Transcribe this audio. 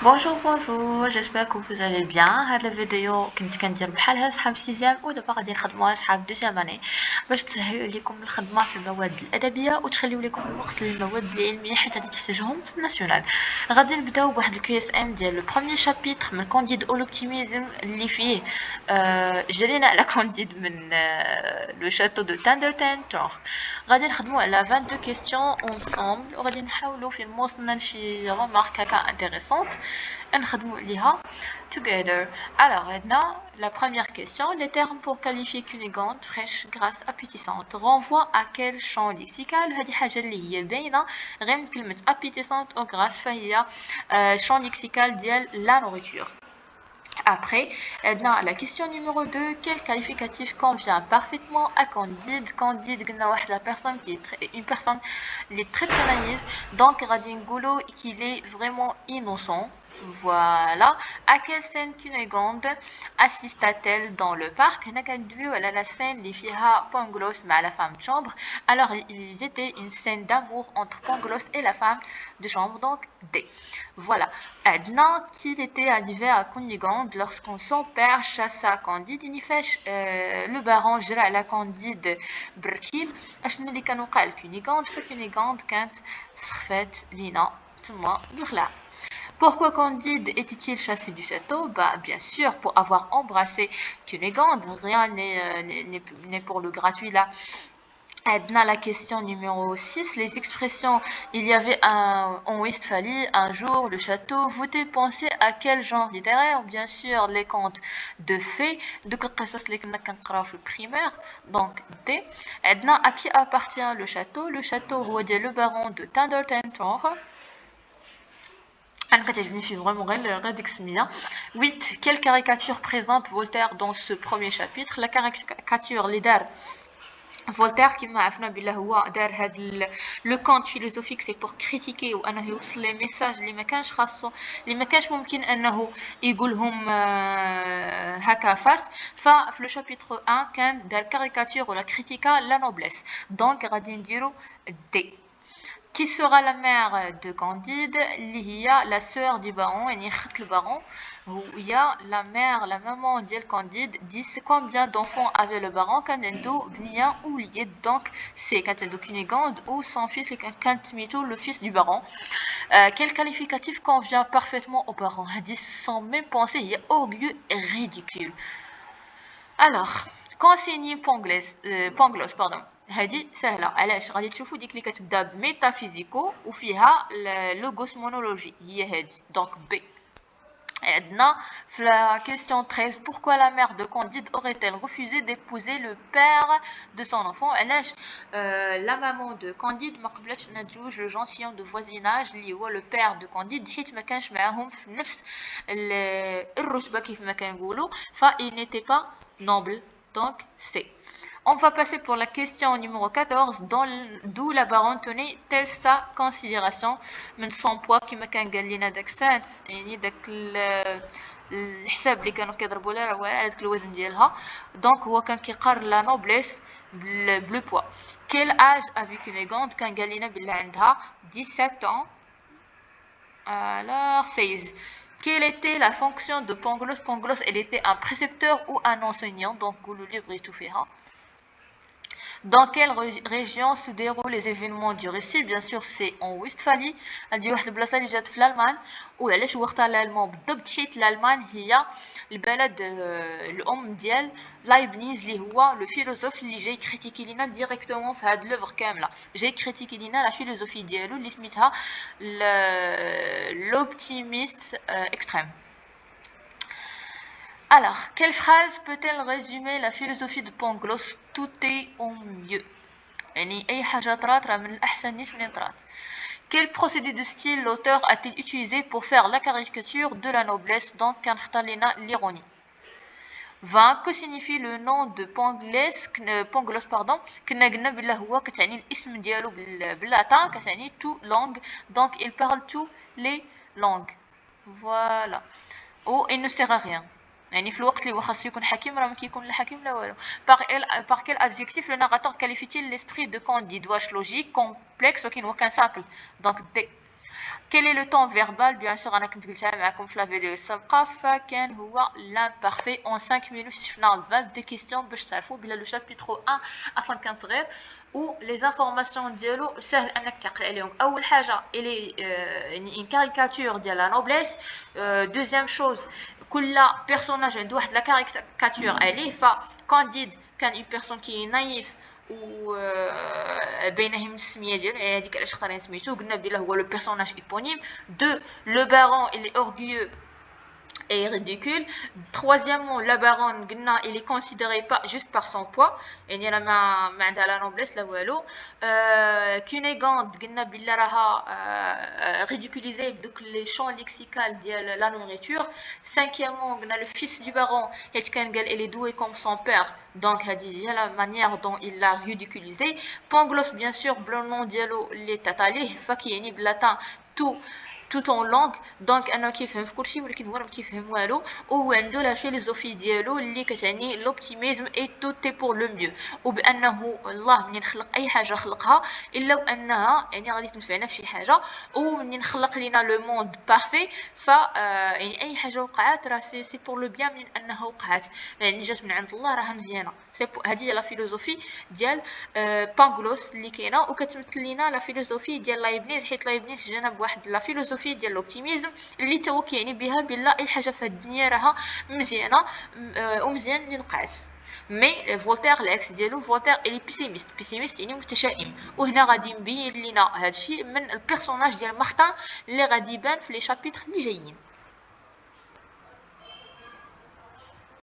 Bonjour, bonjour, j'espère que vous allez bien. هاد الفيديو كنت كندير بحالها صحاب سيزيام ودابا غادي نخدموها صحاب دوزيام اني باش تسهل عليكم الخدمه في المواد الادبيه وتخليو لكم الوقت للمواد العلميه حيت غادي تحتاجوهم في الناسيونال. غادي نبداو بواحد الكي اس ام ديال لو بروميير شابيتر من كونديد او لوبتيميزم اللي فيه جرينا على كونديد من لو شاتو دو تاندرتان تور. غادي نخدمو على 22 كيستيون اونصومبل وغادي نحاولو فين ما وصلنا لشي غومارك هكا انتريسونت نخدمو عليها together. Alors maintenant, la première question, les termes pour qualifier qu'une égante fraîche, grasse, appétissante renvoient à quel champ lexical؟ هذه حاجة اللي هي باينة غير من كلمة appétissante أو grasse فهي champ lexical ديال la nourriture. Après, la question numéro 2, quel qualificatif convient parfaitement à Candide? Candide, la personne qui est une personne elle est très très naïve, donc Radingolo qu'il est vraiment innocent. Voilà. À quelle scène Cunégonde assista-t-elle dans le parc? À la scène les filles Pangloss mais la femme de chambre. Alors ils étaient une scène d'amour entre Pangloss et la femme de chambre, donc D. Voilà. Adnan qu'il était arrivé à Cunégonde lorsqu'on son père chassa Candide le baron جرى على Candide بركيل اشنو اللي كان وقع لكونيغوند فكونيغوند كانت سخفات لينا تما بالخلع. Pourquoi Candide était-il chassé du château? Bah, bien sûr, pour avoir embrassé Cunégonde. Rien n'est pour le gratuit là. Maintenant, la question numéro 6, les expressions. Il y avait en Westphalie, un jour, le château. Vous pensez à quel genre littéraire? Bien sûr, les contes de fées, de القصص اللي كنا كنقراو في primaire. Donc, D. Maintenant, à qui appartient le château? Le château هو ديال le baron de Tandortentor. أنا كتعجبني فيه vraiment غير ديك السمية. 8. Quelle caricature présente Voltaire dans ce premier chapitre? La caricature اللي دار فولتير كما عرفنا بلي هو دار هاد لو كونت فيلوزوفيك سي بور كريتيكي وانه يوصل لي ميساج اللي ما كانش خاصو اللي ما كانش ممكن انه يقولهم هكا فاس. ففي لو شابيتر 1 كان دار كاريكاتور ولا كريتيكا لا نوبليس دونك غادي نديرو دي. Qui sera la mère de Candide? Il y a la sœur du baron, le baron. Il y a la mère, la maman de Candide. 10. Combien d'enfants avait le baron? Candendo, Bnien ou lié. Donc, c'est Candendo Cunégonde ou son fils, Candimito, le fils du baron. Quel qualificatif convient parfaitement au baron? 10. Sans même penser, il est orgueilleux et ridicule. Alors, consigné Pangloss, pardon. هذه سهله علاش غادي تشوفوا ديك اللي كتبدا بميتافيزيكو وفيها لوغوس مونولوجي هي هذه دونك بي. عندنا في la question 13 pourquoi la mère de Candide aurait-elle refusé d'épouser le père de son enfant? علاش la maman de Candide ما قبلتش انها تزوج le gentilhomme de voisinage اللي هو le père de Candide حيت ما كانش معاهم في نفس الرتبه كيف ما كنقولوا ف il n'était pas noble donc c'est. On va passer pour la question numéro 14, d'où la baronne tenait telle sa considération من son poids كما كان قال لنا داك سانس يعني داك الحساب اللي كانوا كيضربوا لها راه على داك الوزن ديالها دونك هو كان كيقارن لا نوبليس بلو بوا. Quel âge avait Cunégonde كان قال لنا بلي عندها 17 ans. Alors 16. Quelle était la fonction de Pangloss? Pangloss, elle était un précepteur ou un enseignant, donc le livre est tout fait. Dans quelle région se déroulent les événements du récit? Bien sûr, c'est en Westphalie. هذه واحد البلاصه اللي جات في الالمان. وعلاش هو اختار الالمان بالضبط؟ حيت الالمان هي البلد الام ديال لايبنيز اللي هو لو فيلوزوف اللي جاي كريتيكي لينا ديريكتومون في هاد لوفر كامله جاي كريتيكي لينا لا فيلوزوفي ديالو اللي سميتها l'optimiste extrême. Alors, quelle phrase peut-elle résumer la philosophie de Pangloss? Tout est au mieux. يعني أي حاجة طرات راه من الأحسن نيت منين طرات. Quel procédé de style l'auteur a-t-il utilisé pour faire la caricature de la noblesse? Donc كنختار لينا l'ironie. 20. Que signifie le nom de Pangloss pardon كنا قلنا بلا هو كتعني الاسم ديالو باللاتان كتعني tout langue donc il parle tous les langues. Voilà. Ou il ne sert à rien. يعني في الوقت اللي هو خاصو يكون حكيم راه ما كيكون لا حكيم لا والو. Par quel adjectif le narrateur qualifie-t-il l'esprit de Candide? واش لوجيك كومبلكس ولكن هو كان سامبل دونك دي. quel est le temps verbal bien sûr انا كنت قلتها معكم في لا فيديو السابقه فكان هو l'imparfait en 5 minutes شفنا 22 questions باش تعرفوا بلا لو شابيتر 1 اصلا كان صغير و لي زانفورماسيون ديالو سهل انك تعقل عليهم. اول حاجه الي يعني ان كاريكاتور ديال لا نوبليس. دوزيام شوز كل بيرسوناج عنده واحد لا كاريكاتور عليه. فكانديد كان اون بيرسون كي نايف و بينهم السميه ديالو هذيك علاش اختارين سميتو قلنا بلا هو لو بيرسوناج ايبونيم. دو لو بارون اللي اورغيو et ridicule. Troisièmement, la baronne, il est considéré pas juste par son poids, il y a la noblesse là والو. Cunégonde, بلا راها ridiculisée donc les champs lexicaux de la nourriture. Cinquièmement, le fils du baron, il est doué comme son père, donc il y a la manière dont il l'a ridiculisé. Pangloss, bien sûr, le nom dialo les tatali, qui latin tout en langue. Donc انا كيفهم في كلشي ولكن هو ما كيفهم والو و عنده لا فيلوزوفي ديالو اللي كتعني لوبتيميزم اي تو تي بور لو ميو وبانه الله منين خلق اي حاجه خلقها الا وانها يعني غادي تنفعنا في شي حاجه ومنين خلق لينا لو موند بارفي يعني اي حاجه وقعات راه سي بور لو بيان من انها وقعت يعني جات من عند الله راها مزيانه. هذه هي لا فيلوزوفي ديال بانغلوس اللي كاينه وكتمثل لينا لا فيلوزوفي ديال لايبنيز حيت لايبنيز جانا بواحد لا فيلوزوفي ديال الاوبتيميزم اللي تو كيعني بها بلا اي حاجه في الدنيا راها مزيانه ومزيان اللي وقعت. مي فولتير العكس ديالو فولتير اللي بيسيميست يعني متشائم وهنا غادي نبين لينا هادشي من البيرسوناج ديال مارتان اللي غادي يبان في لي شابيتر اللي جايين.